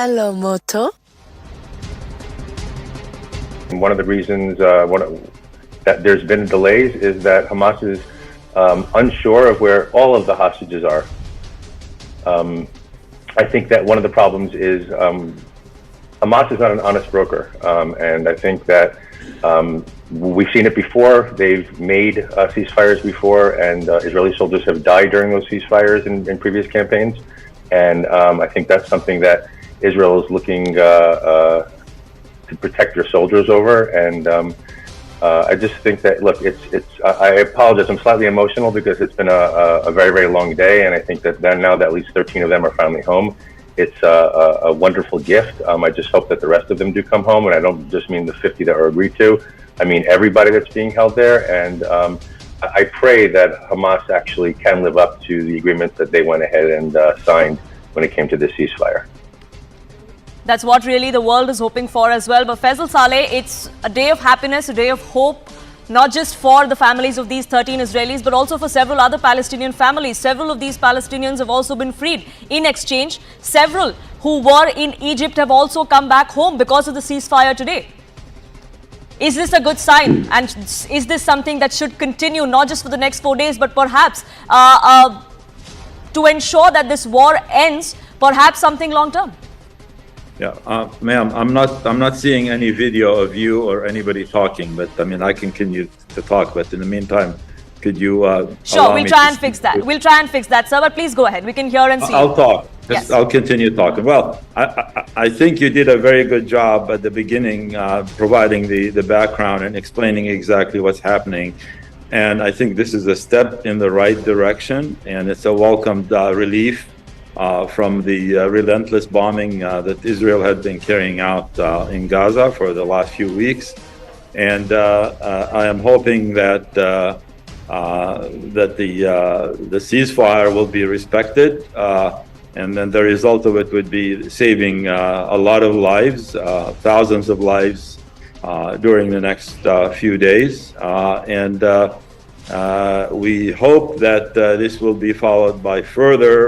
Hello, Moto. One of the reasons that there's been delays is that Hamas is unsure of where all of the hostages are. I think that one of the problems is Hamas is not an honest broker, and I think that we've seen it before. They've made ceasefires before, and Israeli soldiers have died during those ceasefires in previous campaigns. And I think that's something that Israel is looking to protect their soldiers over. And I just think that, look, I apologize, I'm slightly emotional because it's been a very, very long day. And I think that now that at least 13 of them are finally home, it's a wonderful gift. I just hope that the rest of them do come home. And I don't just mean the 50 that are agreed to. I mean everybody that's being held there. And I pray that Hamas actually can live up to the agreement that they went ahead and signed when it came to this ceasefire. That's what really the world is hoping for as well. But Faisal Saleh, it's a day of happiness, a day of hope, not just for the families of these 13 Israelis, but also for several other Palestinian families. Several of these Palestinians have also been freed in exchange. Several who were in Egypt have also come back home because of the ceasefire today. Is this a good sign? And is this something that should continue, not just for the next 4 days, but perhaps to ensure that this war ends, perhaps something long term? Yeah, ma'am, I'm not seeing any video of you or anybody talking, but I mean, I can continue to talk, but in the meantime, could you Sure, we'll try and fix that. We'll try and fix that, sir, but please go ahead. We can hear and see. I'll talk. Yes. I'll continue talking. Well, I think you did a very good job at the beginning, providing the background and explaining exactly what's happening. And I think this is a step in the right direction, and it's a welcomed relief from the relentless bombing that Israel had been carrying out in Gaza for the last few weeks. And I am hoping that the ceasefire will be respected, and then the result of it would be saving a lot of lives, thousands of lives during the next few days. And we hope that this will be followed by further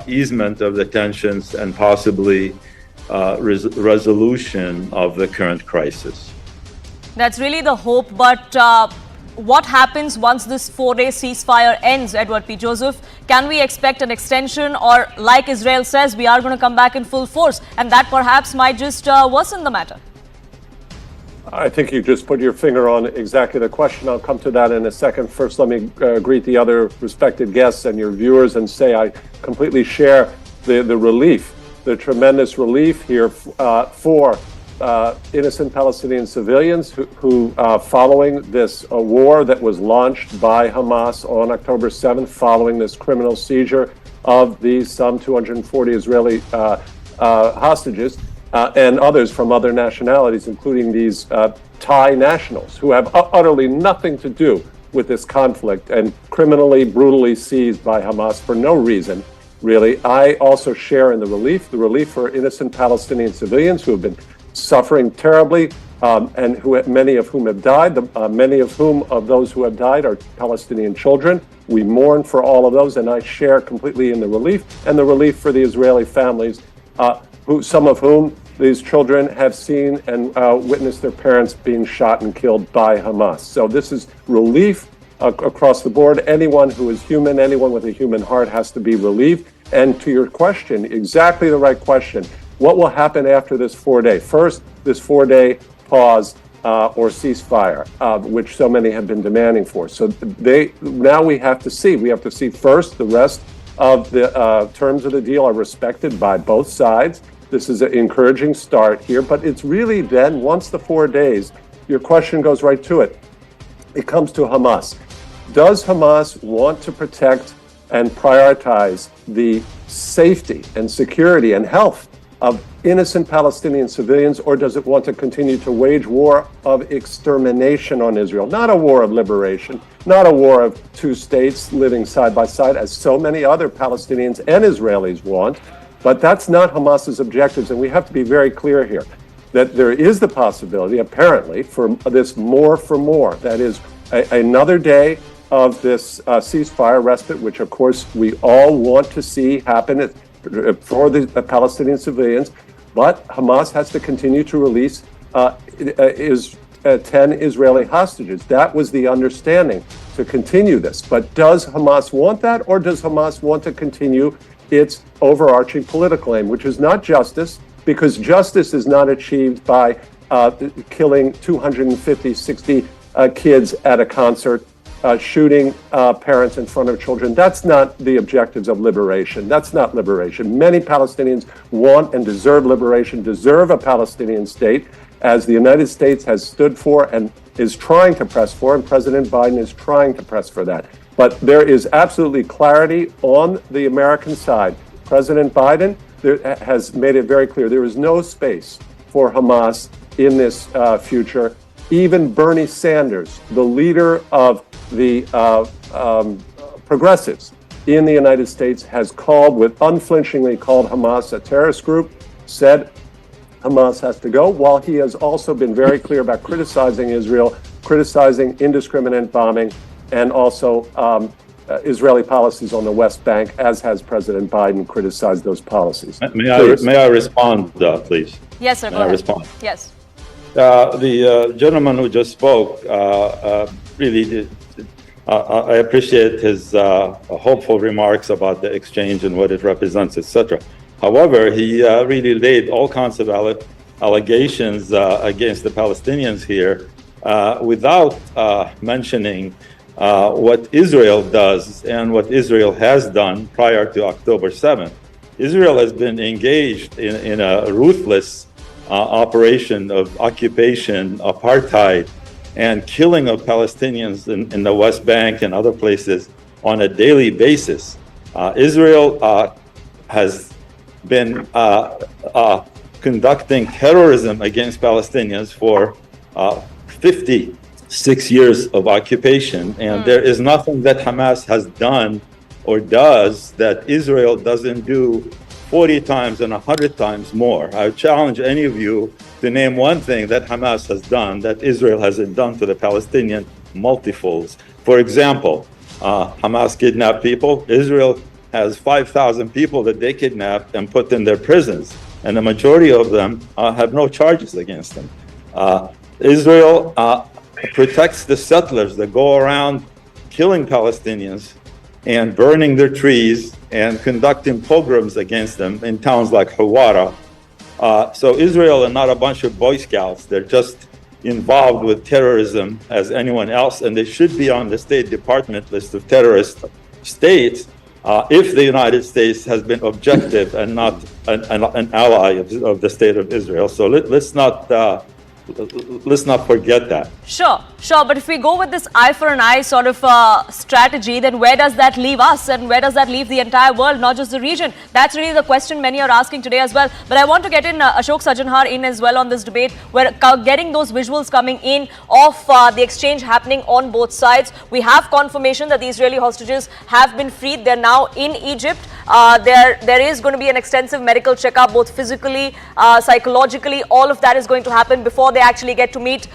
easement of the tensions and possibly resolution of the current crisis. That's really the hope, but what happens once this 4-day ceasefire ends, Edward P. Joseph? Can we expect an extension, or like Israel says, we are going to come back in full force, and that perhaps might just worsen the matter? I think you just put your finger on exactly the question. I'll come to that in a second. First, let me greet the other respected guests and your viewers and say I completely share the relief, the tremendous relief here for innocent Palestinian civilians who following this war that was launched by Hamas on October 7th, following this criminal seizure of these some 240 Israeli hostages, and others from other nationalities, including these Thai nationals who have utterly nothing to do with this conflict and criminally, brutally seized by Hamas for no reason, really. I also share in the relief for innocent Palestinian civilians who have been suffering terribly, and many of whom have died. Many of those who have died are Palestinian children. We mourn for all of those, and I share completely in the relief, and the relief for the Israeli families, some of whom these children have seen and witnessed their parents being shot and killed by Hamas. So this is relief across the board. Anyone who is human, anyone with a human heart has to be relieved. And to your question, exactly the right question. What will happen after this 4-day? First, this 4-day pause or ceasefire, which so many have been demanding for. So now we have to see. We have to see first the rest of the terms of the deal are respected by both sides. This is an encouraging start here, but it's really then, once the 4 days, your question goes right to it. It comes to Hamas. Does Hamas want to protect and prioritize the safety and security and health of innocent Palestinian civilians, or does it want to continue to wage war of extermination on Israel? Not a war of liberation, not a war of two states living side by side, as so many other Palestinians and Israelis want. But that's not Hamas's objectives, and we have to be very clear here that there is the possibility, apparently, for this more for more. That is another day of this ceasefire respite, which, of course, we all want to see happen for the Palestinian civilians. but Hamas has to continue to release 10 Israeli hostages. That was the understanding, to continue this. But does Hamas want that, or does Hamas want to continue its overarching political aim, which is not justice, because justice is not achieved by killing 250, 60 kids at a concert, shooting parents in front of children. That's not the objectives of liberation. That's not liberation. Many Palestinians want and deserve liberation, deserve a Palestinian state, as the United States has stood for and is trying to press for, and President Biden is trying to press for that. But there is absolutely clarity on the American side. President Biden has made it very clear there is no space for Hamas in this future. Even Bernie Sanders, the leader of the progressives in the United States, has unflinchingly called Hamas a terrorist group, said Hamas has to go, while he has also been very clear about criticizing Israel, criticizing indiscriminate bombing, and also Israeli policies on the West Bank, as has President Biden criticized those policies. May I respond, please? Yes, sir. May I respond? Yes. The gentleman who just spoke really did. I appreciate his hopeful remarks about the exchange and what it represents, etc. However, he really laid all kinds of allegations against the Palestinians here without mentioning what Israel does and what Israel has done prior to October 7th. Israel has been engaged in a ruthless operation of occupation, apartheid, and killing of Palestinians in the West Bank and other places on a daily basis. Israel has been conducting terrorism against Palestinians for 56 years of occupation, and there is nothing that Hamas has done or does that Israel doesn't do 40 times and 100 times more. I challenge any of you to name one thing that Hamas has done that Israel hasn't done to the Palestinian multifolds. For example, Hamas kidnapped people. Israel has 5,000 people that they kidnapped and put in their prisons, and the majority of them have no charges against them. Israel protects the settlers that go around killing Palestinians and burning their trees and conducting pogroms against them in towns like Hawara. So Israel are not a bunch of Boy Scouts. They're just involved with terrorism as anyone else, and they should be on the State Department list of terrorist states if the United States has been objective and not an ally of the State of Israel. So let's not forget that. Sure. But if we go with this eye for an eye sort of strategy, then where does that leave us, and where does that leave the entire world, not just the region? That's really the question many are asking today as well. But I want to get in Ashok Sajjanhar in as well on this debate. We're getting those visuals coming in of the exchange happening on both sides. We have confirmation that the Israeli hostages have been freed. They're now in Egypt. There is going to be an extensive medical checkup, both physically, psychologically. All of that is going to happen before they actually get to meet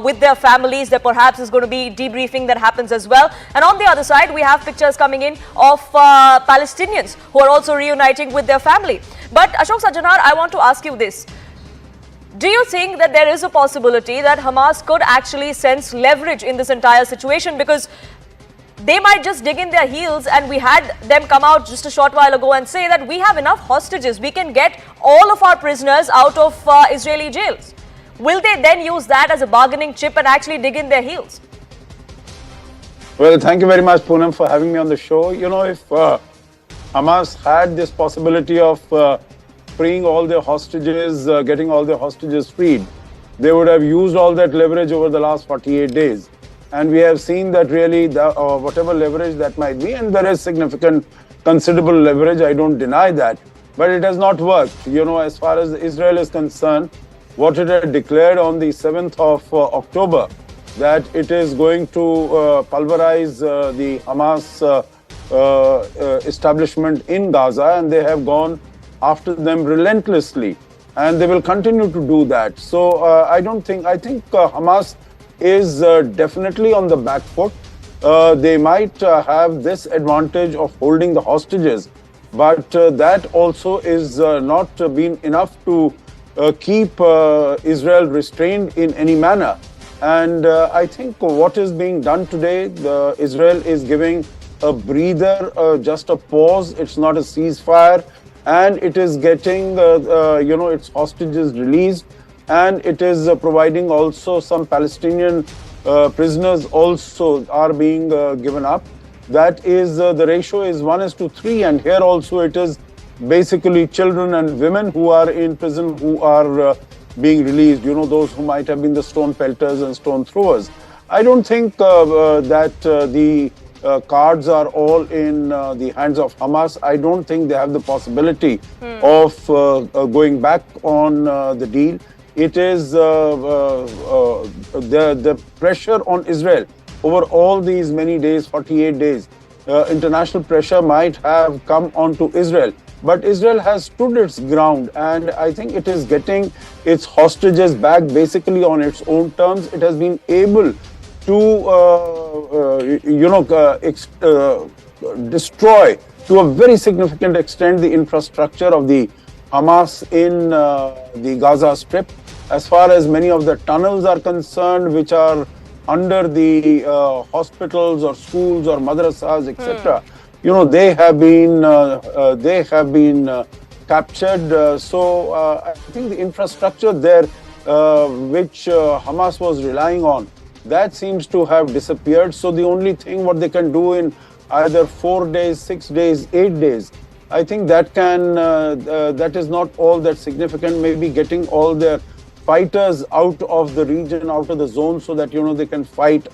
with their families. There perhaps is going to be debriefing that happens as well. And on the other side, we have pictures coming in of Palestinians who are also reuniting with their family. But Ashok Sajjanhar, I want to ask you this. Do you think that there is a possibility that Hamas could actually sense leverage in this entire situation? Because they might just dig in their heels, and we had them come out just a short while ago and say that we have enough hostages. We can get all of our prisoners out of Israeli jails. Will they then use that as a bargaining chip and actually dig in their heels? Well, thank you very much, Poonam, for having me on the show. You know, if Hamas had this possibility of freeing all their hostages, getting all their hostages freed, they would have used all that leverage over the last 48 days. And we have seen that really, whatever leverage that might be, and there is significant, considerable leverage, I don't deny that, but it has not worked. You know, as far as Israel is concerned, what it had declared on the 7th of October, that it is going to pulverize the Hamas establishment in Gaza, and they have gone after them relentlessly, and they will continue to do that. So I think Hamas is definitely on the back foot. They might have this advantage of holding the hostages But that also is not been enough to keep Israel restrained in any manner. And I think what is being done today, Israel is giving a breather, just a pause. It's not a ceasefire, and it is getting, its hostages released, and it is providing also some Palestinian prisoners also are being given up. That is, the ratio is 1:3, and here also it is basically children and women who are in prison who are being released, those who might have been the stone pelters and stone throwers. I don't think that the cards are all in the hands of Hamas. I don't think they have the possibility of going back on the deal. It is the pressure on Israel over all these many days, 48 days. International pressure might have come onto Israel, but Israel has stood its ground, and I think it is getting its hostages back basically on its own terms. It has been able to, destroy to a very significant extent the infrastructure of the Hamas in the Gaza Strip. As far as many of the tunnels are concerned, which are under the hospitals or schools or madrasas, etc., they have been captured. So I think the infrastructure there, which Hamas was relying on, that seems to have disappeared. So the only thing what they can do in either 4 days, 6 days, 8 days, I think that that is not all that significant. Maybe getting all their fighters out of the region, out of the zone, so that they can fight.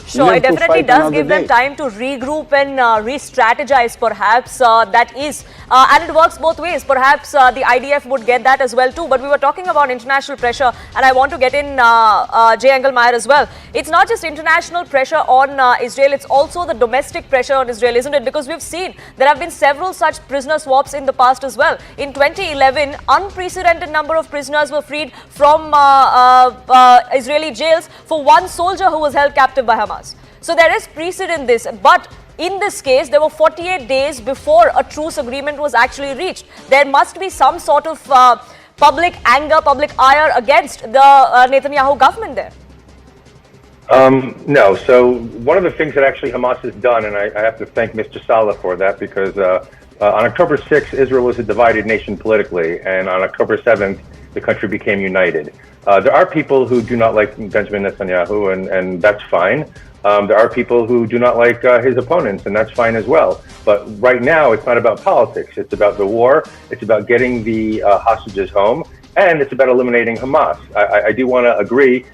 Sure, it definitely does give them time to regroup and re-strategize, perhaps. That is, and it works both ways. Perhaps the IDF would get that as well too. But we were talking about international pressure, and I want to get in Jay Engelmeyer as well. It's not just international pressure on Israel; it's also the domestic pressure on Israel, isn't it? Because we've seen there have been several such prisoner swaps in the past as well. In 2011, unprecedented number of prisoners were freed from Israeli jails for one soldier who was held captive by Hamas. So there is precedent in this, but in this case, there were 48 days before a truce agreement was actually reached. There must be some sort of public anger, public ire against the Netanyahu government there. No. So one of the things that actually Hamas has done, and I have to thank Mr. Saleh for that, because on October 6th, Israel was a divided nation politically, and on October 7th, the country became united. There are people who do not like Benjamin Netanyahu, and that's fine. There are people who do not like his opponents, and that's fine as well. But right now, it's not about politics. It's about the war. It's about getting the hostages home, and it's about eliminating Hamas. I do want to agree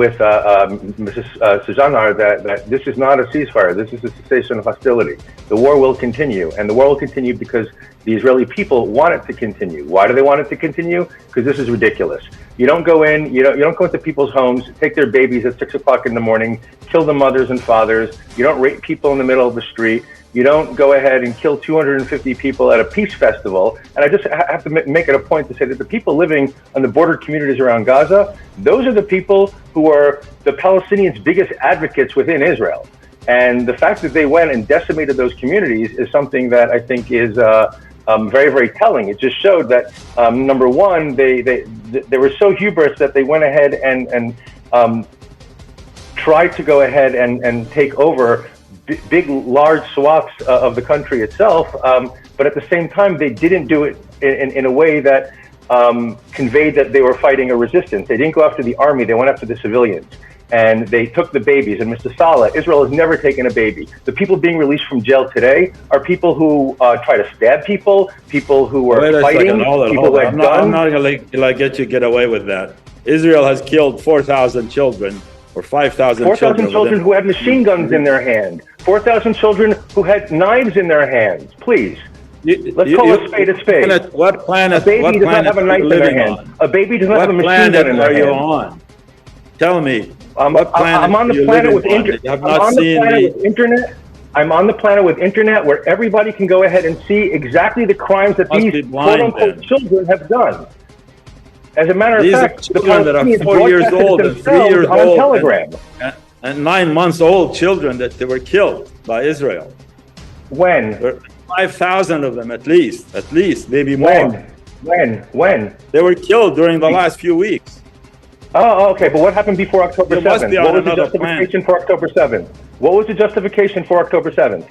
with Mrs. Sujanar that this is not a ceasefire. This is a cessation of hostility. The war will continue, and the war will continue because the Israeli people want it to continue. Why do they want it to continue? Because this is ridiculous. You don't go in, you don't go into people's homes, take their babies at 6 o'clock in the morning, kill the mothers and fathers. You don't rape people in the middle of the street. You don't go ahead and kill 250 people at a peace festival. And I just have to make it a point to say that the people living on the border communities around Gaza, those are the people who are the Palestinians' biggest advocates within Israel. And the fact that they went and decimated those communities is something that I think is very, very telling. It just showed that, number one, they were so hubris that they went ahead and tried to go ahead and take over big, large swaths of the country itself. But at the same time, they didn't do it in a way that conveyed that they were fighting a resistance. They didn't go after the army. They went after the civilians. And they took the babies. And Mr. Saleh, Israel has never taken a baby. The people being released from jail today are people who try to stab people, people who are fighting, people who have guns. I'm not going to let you get away with that. Israel has killed 4,000 children or 5,000 children. 4,000 children who had machine guns in their hand. 4,000 children who had knives in their hands. Please. Let's call a spade a spade. What planet? A baby does not have a knife in their hand. A baby does not have a machine gun in their hand. What planet are you on? Tell me. What planet I'm on the planet with internet. I'm on the planet with internet where everybody can go ahead and see exactly the crimes that these quote-unquote children have done. As a matter of fact, the Palestinians are 4 years old and 3 years old Telegram. And 9 months old children that they were killed by Israel. When? 5,000 of them at least, maybe more. When? They were killed during the last few weeks. Oh, okay. But what happened before October It must 7th? be on What was the another justification for October 7th? What was the justification for October 7th?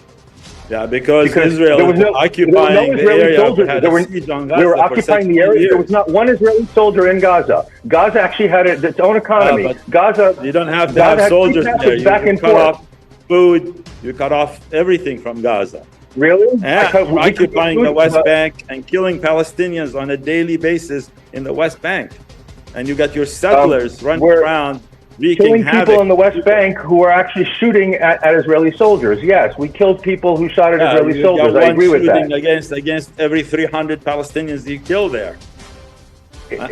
Yeah, because Because Israel there was was no occupying the Israeli area, soldiers. had There a were, siege on they were Gaza for occupying 16 the area. years. There was not one Israeli soldier in Gaza. Gaza actually had its own economy. but Gaza. You don't have to Gaza have had soldiers free there. passage back You and cut forth. off food, you cut off everything from Gaza. Really? And We occupying could- the West Bank and killing Palestinians on a daily basis in the West Bank. And you got your settlers running we're around wreaking killing havoc. people in the West Bank who were actually shooting at Israeli soldiers. Yes, we killed people who shot at Israeli you got soldiers. I one agree with shooting that. against every 300 Palestinians you kill there.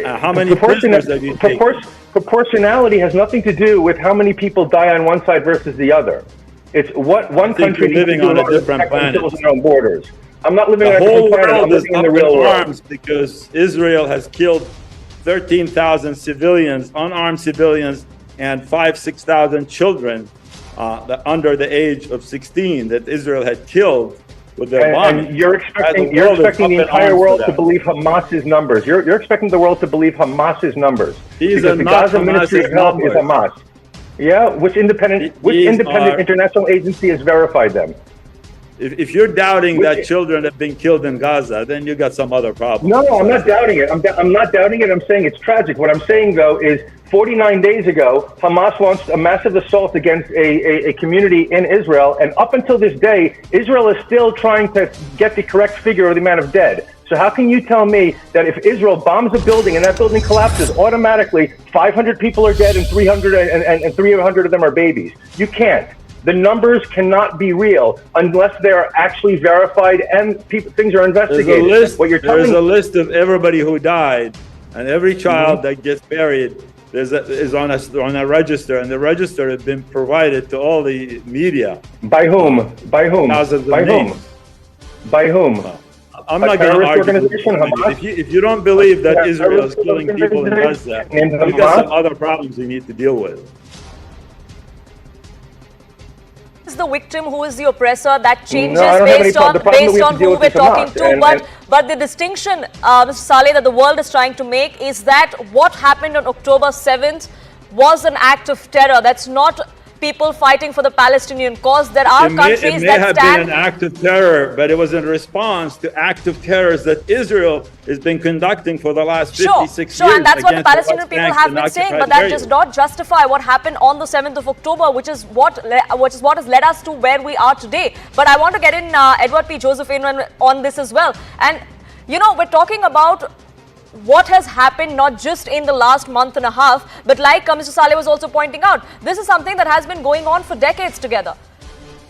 How many prisoners have you taken? Proportionality has nothing to do with how many people die on one side versus the other. It's what one think country you're needs to living do in on a order to different protect planet. themselves and their own borders. I'm not living The on a whole different planet. I'm world is living in up the in real world. arms because Israel has killed 13,000 civilians, unarmed civilians, and 6,000 children under the age of 16 that Israel had killed with their bombing. And you're expecting the entire world to believe Hamas's numbers. You're expecting the world to believe Hamas's numbers. These because are the not Gaza Ministry of Hamas's Health is numbers. Hamas. Yeah, which independent These are- international agency has verified them? If you're doubting Which- that children have been killed in Gaza, then you got some other problem. No, I'm not doubting it. I'm not doubting it. I'm saying it's tragic. What I'm saying, though, is 49 days ago, Hamas launched a massive assault against a community in Israel. And up until this day, Israel is still trying to get the correct figure of the amount of dead. So how can you tell me that if Israel bombs a building and that building collapses, automatically 500 people are dead and 300 of them are babies? You can't. The numbers cannot be real unless they're actually verified and things are investigated. There's a list. What you're There's telling a list of everybody who died, and every child that gets buried is on a register, and the register has been provided to all the media. by whom? By whom? Thousands of By whom? names. By whom? I'm A not going to terrorist argue. organization, Hamas? If you don't believe that A Israel is terrorist killing people in Gaza, organization named you got Hamas? some other problems you need to deal with. Is the victim, who is the oppressor? That changes No, I don't have any based problem. on The problem that we have to deal who with we're is talking Hamas. to. But the distinction, Mr. Saleh, that the world is trying to make is that what happened on October 7th was an act of terror. That's not people fighting for the Palestinian cause. There are countries It may that have stand. been an act of terror, but it was in response to act of terrors that Israel has been conducting for the last 56 Sure, years. and that's what the against Palestinian West people Bank have and been saying, occupied but that areas. does not justify what happened on the 7th of October, which is what has led us to where we are today. But I want to get in Edward P. Joseph in on this as well. And, you know, we're talking about what has happened not just in the last month and a half, but like Mr. Saleh was also pointing out, this is something that has been going on for decades together.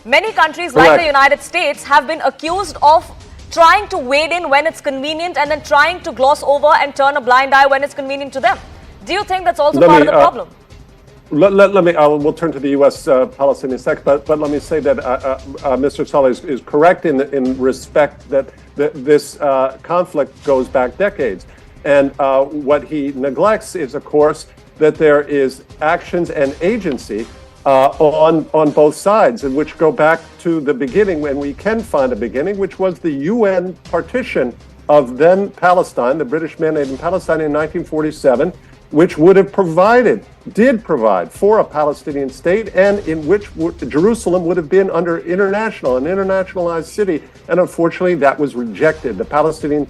Many countries like Correct. the United States have been accused of trying to wade in when it's convenient and then trying to gloss over and turn a blind eye when it's convenient to them. Do you think that's also part of the problem? Let me. We'll turn to the U.S. policy in a sec, but let me say that Mr. Saleh is correct in respect that this conflict goes back decades, and what he neglects is, of course, that there is actions and agency on both sides, and which go back to the beginning, when we can find a beginning, which was the UN partition of then Palestine, the British mandate in Palestine in 1947. Which did provide for a Palestinian state, and in which Jerusalem would have been under an internationalized city. And unfortunately, that was rejected. The Palestinian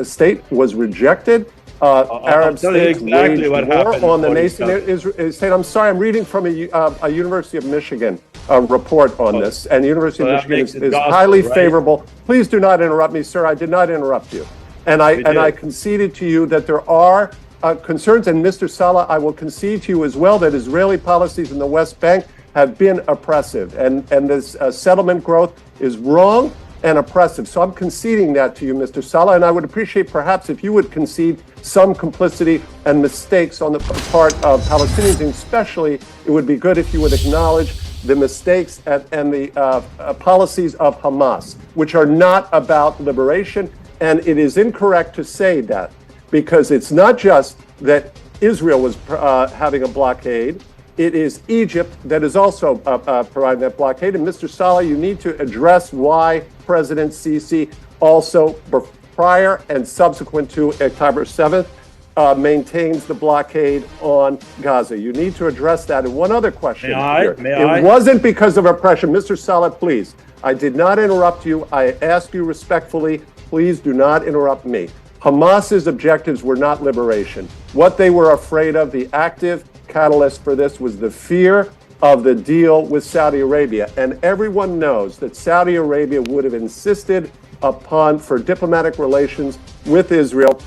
state was rejected. Arab states exactly what waged war happened on the in nation 47. state. I'm sorry, I'm reading from a University of Michigan report on this, and the University of that Michigan makes it is gospel, highly right? favorable. Please do not interrupt me, sir. I did not interrupt you. And I conceded to you that there are concerns, and Mr. Saleh, I will concede to you as well that Israeli policies in the West Bank have been oppressive, and this settlement growth is wrong and oppressive. So I'm conceding that to you, Mr. Saleh, and I would appreciate perhaps if you would concede some complicity and mistakes on the part of Palestinians, and especially it would be good if you would acknowledge the mistakes and the policies of Hamas, which are not about liberation. And it is incorrect to say that, because it's not just that Israel was having a blockade It is Egypt that is also providing that blockade. And Mr. Saleh, you need to address why President Sisi also, prior and subsequent to October 7th, maintains the blockade on Gaza. You need to address that. And one other question here. It wasn't because of oppression. Mr. Saleh, please. I did not interrupt you. I ask you respectfully, please do not interrupt me. Hamas's objectives were not liberation. What they were afraid of, the active catalyst for this, was the fear of the deal with Saudi Arabia. And everyone knows that Saudi Arabia would have insisted upon, for diplomatic relations with Israel,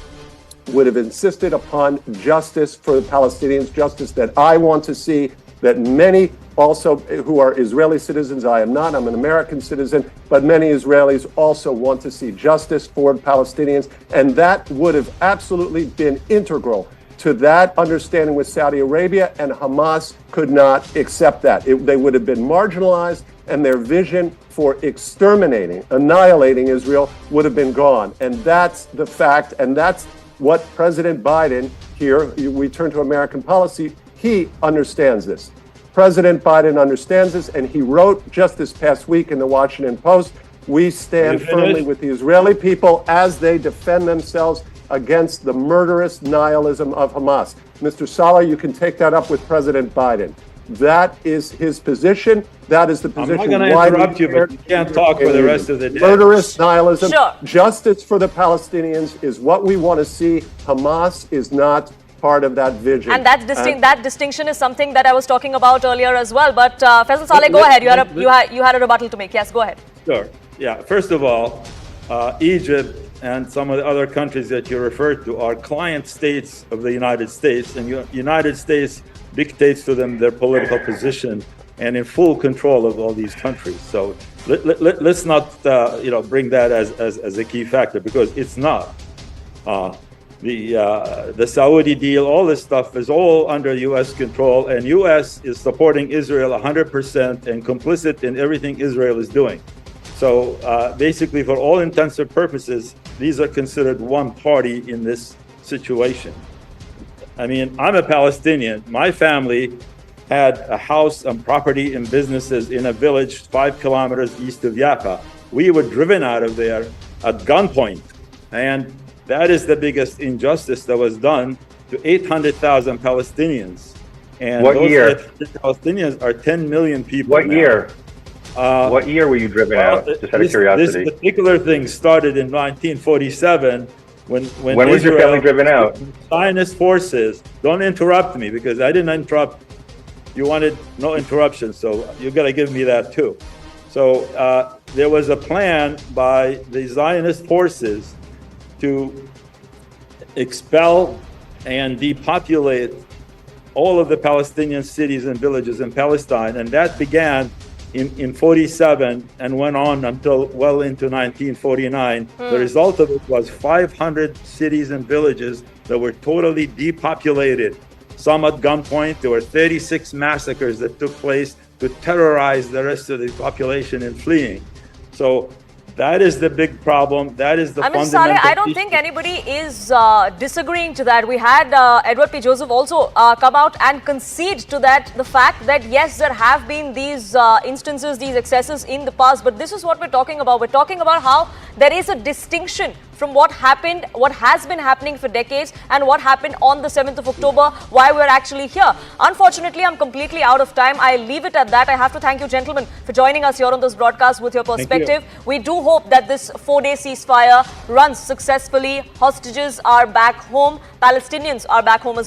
would have insisted upon justice for the Palestinians, justice that I want to see, that many also who are Israeli citizens, I am not, I'm an American citizen, but many Israelis also want to see justice for Palestinians. And that would have absolutely been integral to that understanding with Saudi Arabia, and Hamas could not accept that. They would have been marginalized, and their vision for exterminating, annihilating Israel would have been gone. And that's the fact, and that's what President Biden here, we turn to American policy, he understands this. President Biden understands this, and he wrote just this past week in the Washington Post, we stand firmly with the Israeli people as they defend themselves against the murderous nihilism of Hamas. Mr. Saleh, you can take that up with President Biden. That is his position. That is the position. I'm not going to interrupt you, but you can't talk for the rest of the day. Murderous nihilism. Sure. Justice for the Palestinians is what we want to see. Hamas is not part of that vision. And that distinction is something that I was talking about earlier as well. But Faisal Saleh, go ahead. You had a rebuttal to make. Yes, go ahead. Sure. Yeah. First of all, Egypt and some of the other countries that you referred to are client states of the United States, and the United States dictates to them their political position and in full control of all these countries. So let's not bring that as a key factor, because it's not. The Saudi deal, all this stuff is all under U.S. control, and U.S. is supporting Israel 100% and complicit in everything Israel is doing. So basically, for all intents and purposes, these are considered one party in this situation. I mean, I'm a Palestinian. My family had a house and property and businesses in a village 5 kilometers east of Jaffa. We were driven out of there at gunpoint. And that is the biggest injustice that was done to 800,000 Palestinians. And what those year? 800,000 Palestinians are 10 million people. What now. year? What year were you driven out? Just out of curiosity. This particular thing started in 1947 when was your family driven out? Zionist forces. Don't interrupt me, because I didn't interrupt. You wanted no interruption, so you got to give me that too. So there was a plan by the Zionist forces to expel and depopulate all of the Palestinian cities and villages in Palestine, and that began in 47 and went on until well into 1949. The result of it was 500 cities and villages that were totally depopulated, some at gunpoint. There were 36 massacres that took place to terrorize the rest of the population in fleeing. So that is the big problem. That is the fundamental Saleh, I don't think anybody is disagreeing to that. We had Edward P. Joseph also come out and concede to that, the fact that yes, there have been these instances, these excesses in the past, but this is what we're talking about. We're talking about how there is a distinction from what happened, what has been happening for decades, and what happened on the 7th of October, why we're actually here. Unfortunately, I'm completely out of time. I leave it at that. I have to thank you, gentlemen, for joining us here on this broadcast with your perspective. We do hope that this 4-day ceasefire runs successfully. Hostages are back home. Palestinians are back home as well.